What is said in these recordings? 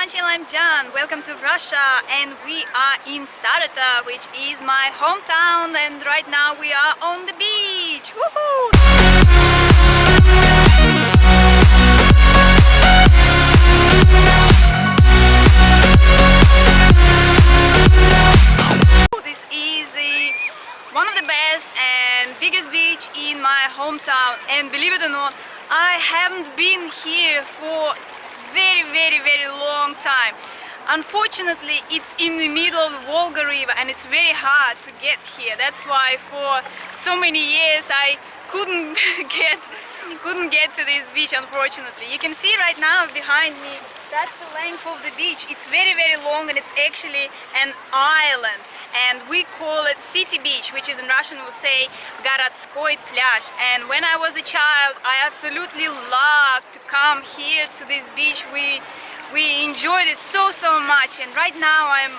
Provincial, I'm John. Welcome to Russia, and we are in Saratov, which is my hometown, and right now we are on the beach. Woohoo! This is one of the best and biggest beach in my hometown, and believe it or not, I haven't been here for very long time. Unfortunately, it's in the middle of the Volga River and it's very hard to get here. That's why for so many years I couldn't get to this beach, unfortunately. You can see right now behind me, that's the length of the beach. It's very long, and it's actually an island, and we call it city beach, which is in Russian we'll say городской пляж. And when I was a child, I absolutely loved to come here to this beach. We enjoyed it so much, and right now I'm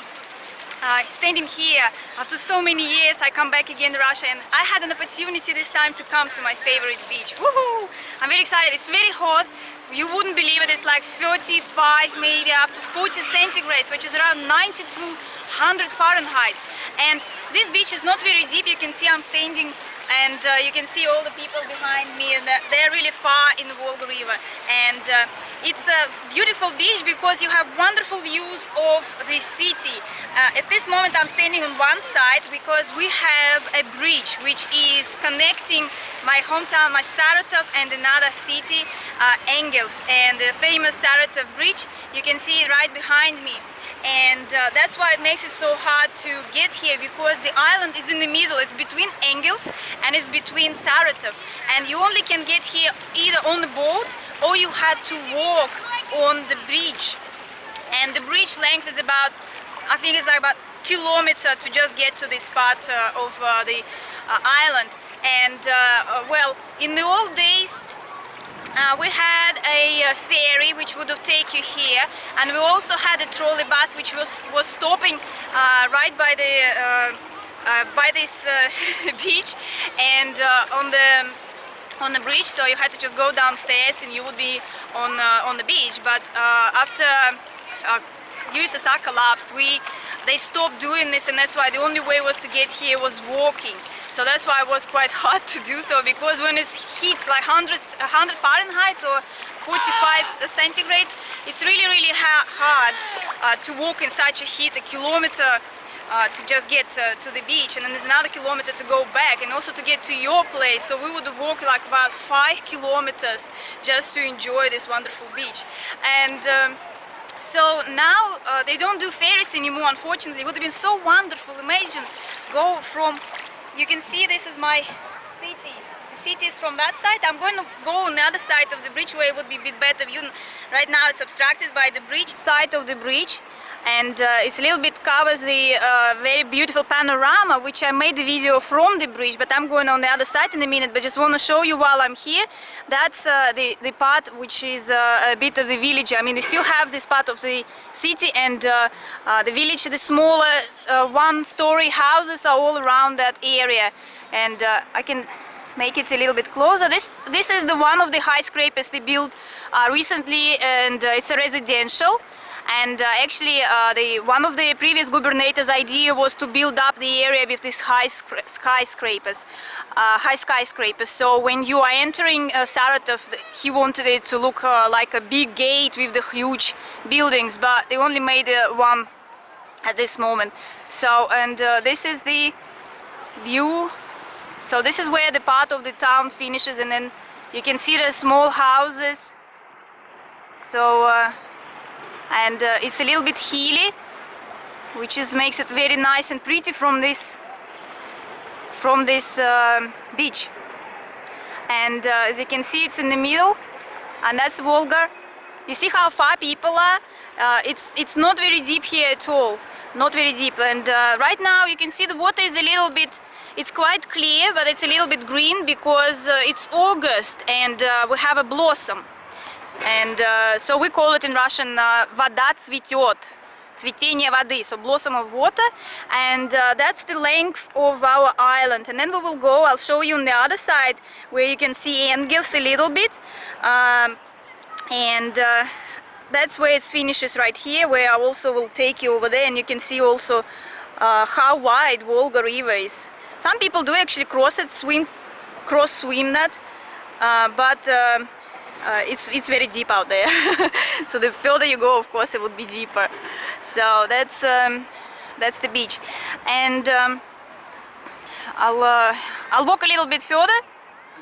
standing here after so many years. I come back again to Russia, and I had an opportunity this time to come to my favorite beach. Woohoo! I'm very excited. It's very hot. You wouldn't believe it. It's like 35, maybe up to 40 centigrades, which is around 90 to 100 Fahrenheit. And this beach is not very deep. You can see I'm standing, and you can see all the people behind me, and they're really far in the Volga River. And it's a beautiful beach because you have wonderful views of the city. At this moment I'm standing on one side because we have a bridge which is connecting my hometown, my Saratov, and another city, Engels, and the famous Saratov Bridge. You can see it right behind me. And that's why it makes it so hard to get here, because the island is in the middle. It's between Engels and it's between Saratov, and you only can get here either on the boat or you had to walk on the bridge. And the bridge length is about, I think it's like about a kilometer to just get to this part of the island. And well, in the old days we had a ferry which would have taken you here, and we also had a trolley bus which was stopping right by the by this beach and on the bridge. So you had to just go downstairs and you would be on the beach. But after USSR collapsed, they stopped doing this, and that's why the only way was to get here was walking. So that's why it was quite hard to do so, because when it's heat like 100 Fahrenheit or 45 centigrades, it's really hard to walk in such a heat, a kilometer to just get to the beach, and then there's another kilometer to go back, and also to get to your place. So we would walk like about 5 kilometers just to enjoy this wonderful beach. And so now they don't do ferries anymore, unfortunately. It would have been so wonderful. Imagine go from, you can see this is my city. The city is from that side. I'm going to go on the other side of the bridge where it would be a bit better view. Right now it's obstructed by the bridge side of the bridge, and it's a little bit covers the very beautiful panorama, which I made the video from the bridge, but I'm going on the other side in a minute. But just want to show you while I'm here, that's the part which is a bit of the village. I mean, they still have this part of the city, and the village, the smaller one-story houses are all around that area. And I can make it a little bit closer. This is the one of the high skyscrapers they built recently, and it's a residential. And actually one of the previous governor's idea was to build up the area with these high skyscrapers. So when you are entering Saratov, he wanted it to look like a big gate with the huge buildings, but they only made one at this moment. So, and this is the view. So this is where the part of the town finishes, and then you can see the small houses. So and it's a little bit hilly, which makes it very nice and pretty from this beach. And as you can see, it's in the middle, and that's Volga. You see how far people are? It's not very deep here at all, not very deep. And right now you can see the water is a little bit, it's quite clear, but it's a little bit green because it's August and we have a blossom. And so we call it in Russian вода цветет, цветение воды, so blossom of water. And that's the length of our island. And then we will go, I'll show you on the other side where you can see Engels a little bit. And that's where it finishes right here, where I also will take you over there, and you can see also how wide Volga River is. Some people do actually cross it, cross swim that, but it's very deep out there. So the further you go, of course, it would be deeper. So that's the beach, and I'll walk a little bit further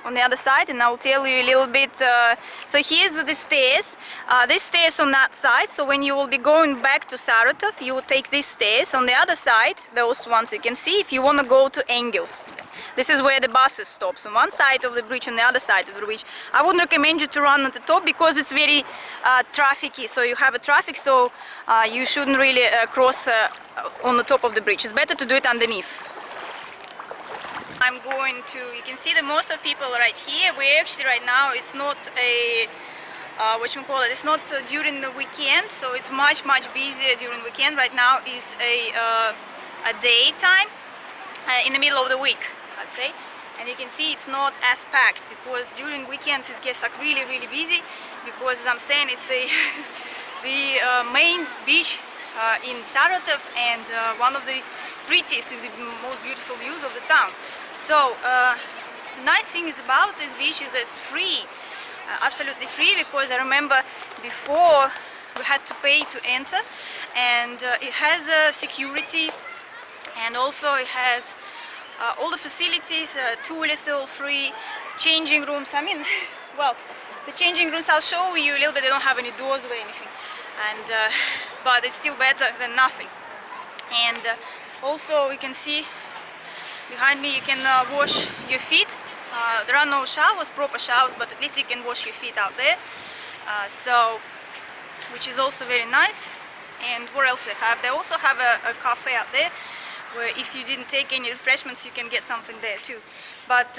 on the other side, and I'll tell you a little bit. So here's the stairs. This stairs on that side. So when you will be going back to Saratov, you will take these stairs. On the other side, those ones you can see, if you want to go to Engels. This is where the buses stops, on one side of the bridge, on the other side of the bridge. I wouldn't recommend you to run at the top because it's very trafficy. So you have a traffic, so you shouldn't really cross on the top of the bridge. It's better to do it underneath. I'm going to, you can see that most of people right here, we're actually right now, it's not a, it's not during the weekend, so it's much busier during the weekend. Right now is a daytime in the middle of the week, I'd say. And you can see it's not as packed because during weekends it gets like really busy, because as I'm saying, it's the main beach in Saratov, and one of the prettiest with the most beautiful views of the town. So the nice thing is about this beach is that it's free, absolutely free, because I remember before we had to pay to enter, and it has security, and also it has all the facilities, toilets are all free, changing rooms. I mean, well, the changing rooms, I'll show you a little bit, they don't have any doors or anything, and but it's still better than nothing. And also you can see behind me, you can wash your feet. There are no showers, proper showers, but at least you can wash your feet out there. So, which is also very nice. And what else they have? They also have a cafe out there, where if you didn't take any refreshments, you can get something there too. But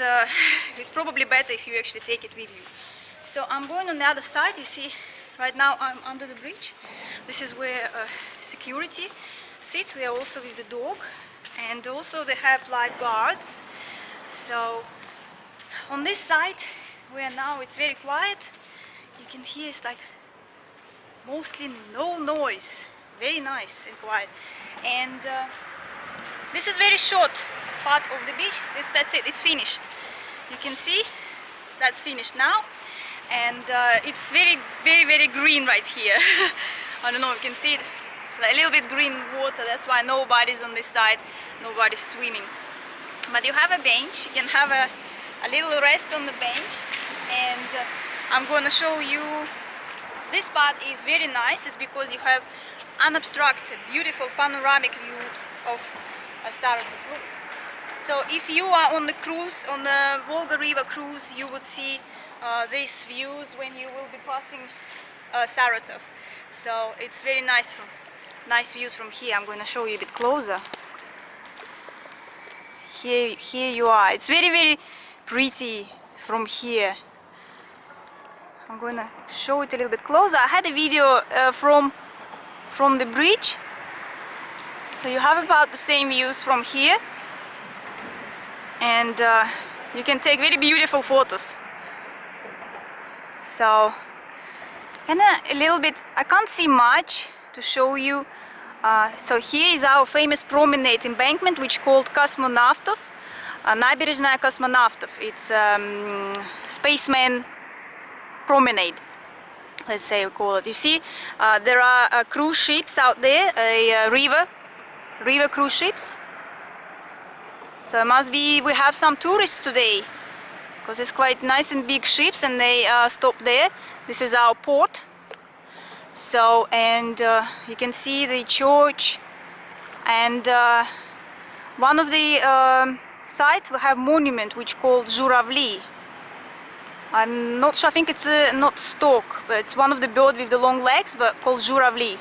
it's probably better if you actually take it with you. So I'm going on the other side. You see, right now I'm under the bridge. This is where security sits. We are also with the dog. And also they have lifeguards. So on this side where now it's very quiet, you can hear it's like mostly no noise, very nice and quiet. And this is very short part of the beach. That's it, it's finished. You can see that's finished now, and it's very green right here. I don't know, you can see it. A little bit green water, that's why nobody's on this side, nobody's swimming. But you have a bench, you can have a little rest on the bench, and I'm going to show you. This part is very nice, it's because you have unobstructed, beautiful panoramic view of Saratov. So if you are on the cruise, on the Volga River cruise, you would see these views when you will be passing Saratov. So it's very nice views from here. I'm going to show you a bit closer. Here you are. It's very pretty from here. I'm going to show it a little bit closer. I had a video from the bridge, so you have about the same views from here, and you can take very beautiful photos. So kind of a little bit, I can't see much to show you. So here is our famous promenade embankment, which called Kosmonautov, Набережная Kosmonautov. It's spaceman promenade, let's say we call it. You see, there are cruise ships out there, river cruise ships. So it must be we have some tourists today, because it's quite nice and big ships, and they stop there. This is our port. So, and you can see the church, and one of the sites we have monument which called Zhuravli. I'm not sure, I think it's not stork, but it's one of the bird with the long legs, but called Zhuravli.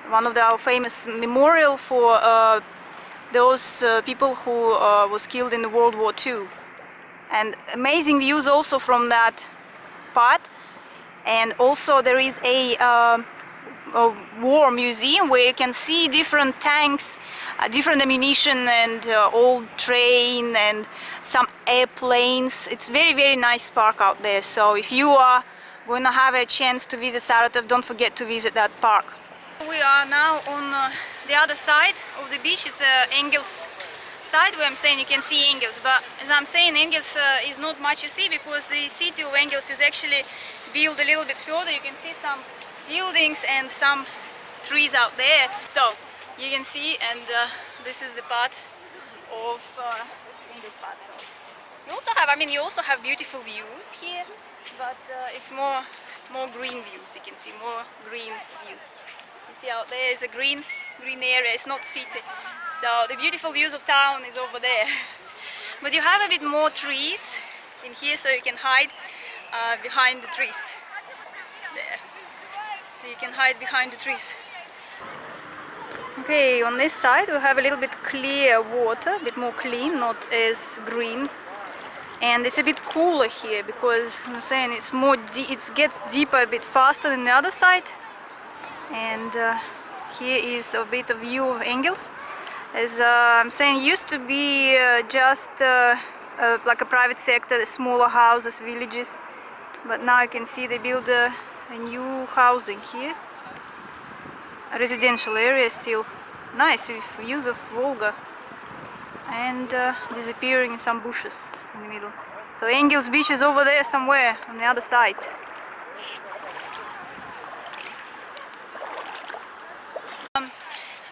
One of our famous memorial for those people who was killed in the World War II. And amazing views also from that part. And also there is a war museum where you can see different tanks, different ammunition, and old train and some airplanes. It's very nice park out there. So if you are going to have a chance to visit Saratov, don't forget to visit that park. We are now on the other side of the beach. It's Engels side where I'm saying you can see Engels, but as I'm saying, Engels is not much you see because the city of Engels is actually built a little bit further. You can see some buildings and some trees out there, so you can see, and this is the part of Engels part. So you also have, you also have beautiful views here, but it's more green views. You can see more green views. You see out there is a green area. It's not city. So the beautiful views of town is over there. But you have a bit more trees in here, so you can hide behind the trees. There. So you can hide behind the trees. Okay, on this side we have a little bit clear water, a bit more clean, not as green. And it's a bit cooler here because I'm saying it's more it gets deeper a bit faster than the other side. And here is a bit of view of Engels. As I'm saying, used to be just like a private sector, the smaller houses, villages, but now you can see they build a new housing here. A residential area still nice with views of Volga, and disappearing in some bushes in the middle. So Engels beach is over there somewhere on the other side.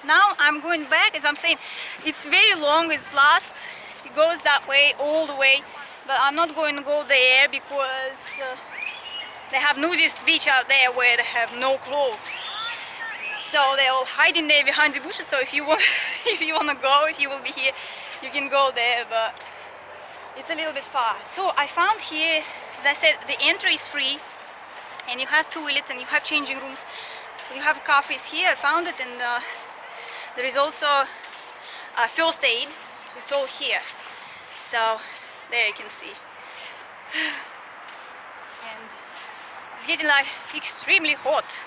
Now I'm going back. As I'm saying, it's very long, it goes that way all the way, but I'm not going to go there because they have nudist beach out there where they have no clothes, so they're all hiding there behind the bushes. So if you want if you want to go, if you will be here, you can go there, but it's a little bit far. So I found here, as I said, the entry is free and you have toilets and you have changing rooms, you have cafes here. I found it, and there is also first aid. It's all here. So there you can see. And it's getting like extremely hot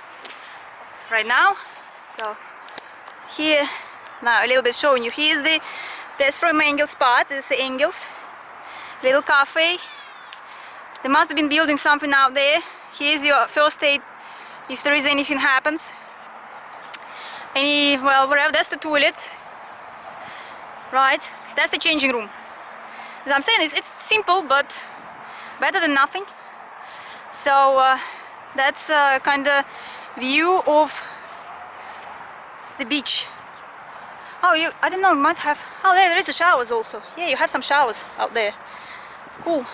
right now. So here, now a little bit showing you. Here's the restaurant from Engels part. This is the Engels little cafe. They must have been building something out there. Here's your first aid if there is anything happens. Well, whatever, that's the toilet, right? That's the changing room. As I'm saying, it's simple, but better than nothing. So that's a kind of view of the beach. Oh, I don't know, you might have, oh, there is a showers also. Yeah, you have some showers out there. Cool.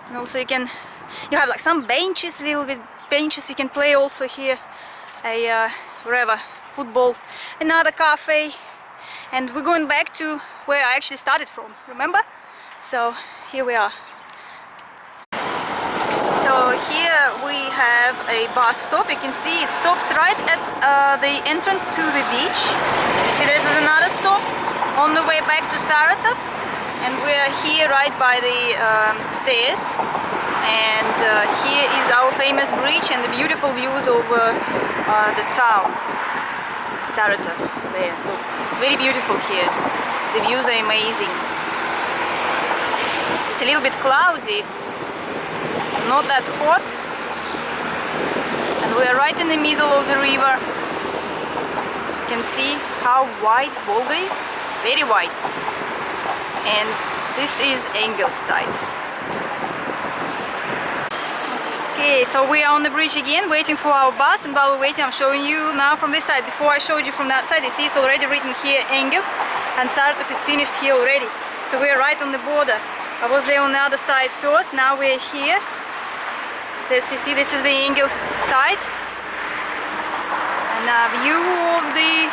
And also you have like some benches, little bit benches you can play also here. Wherever. Football, another cafe, and we're going back to where I actually started from, remember? So here we are. So here we have a bus stop. You can see it stops right at the entrance to the beach. See, there's another stop on the way back to Saratov, and we're here right by the stairs. And here is our famous bridge and the beautiful views over the town. Saratov, there, look, it's very beautiful here. The views are amazing. It's a little bit cloudy, so not that hot. And we are right in the middle of the river. You can see how wide Volga is, very wide. And this is Engels side. Okay, so we are on the bridge again, waiting for our bus, and while we're waiting, I'm showing you now from this side. Before I showed you from that side, you see it's already written here Engels, and Saratov is finished here already. So we're right on the border. I was there on the other side first, now we're here. This, you see, this is the Engels side. And a view of the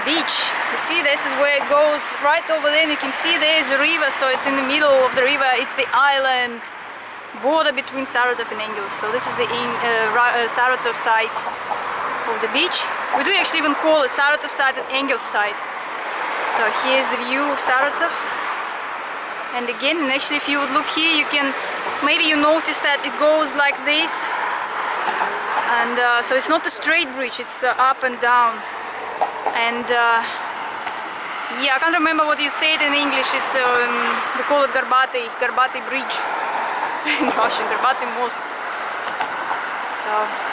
beach. You see, this is where it goes right over there, and you can see there's a river, so it's in the middle of the river. It's the island border between Saratov and Engels. So this is the Saratov side of the beach. We do actually even call it Saratov side and Engels side. So here's the view of Saratov. And again, and actually if you would look here, you can, maybe you notice that it goes like this. And so it's not a straight bridge, it's up and down. And yeah, I can't remember what you say it in English. It's we call it Garbati Bridge. In Russian, Garbati Most. So.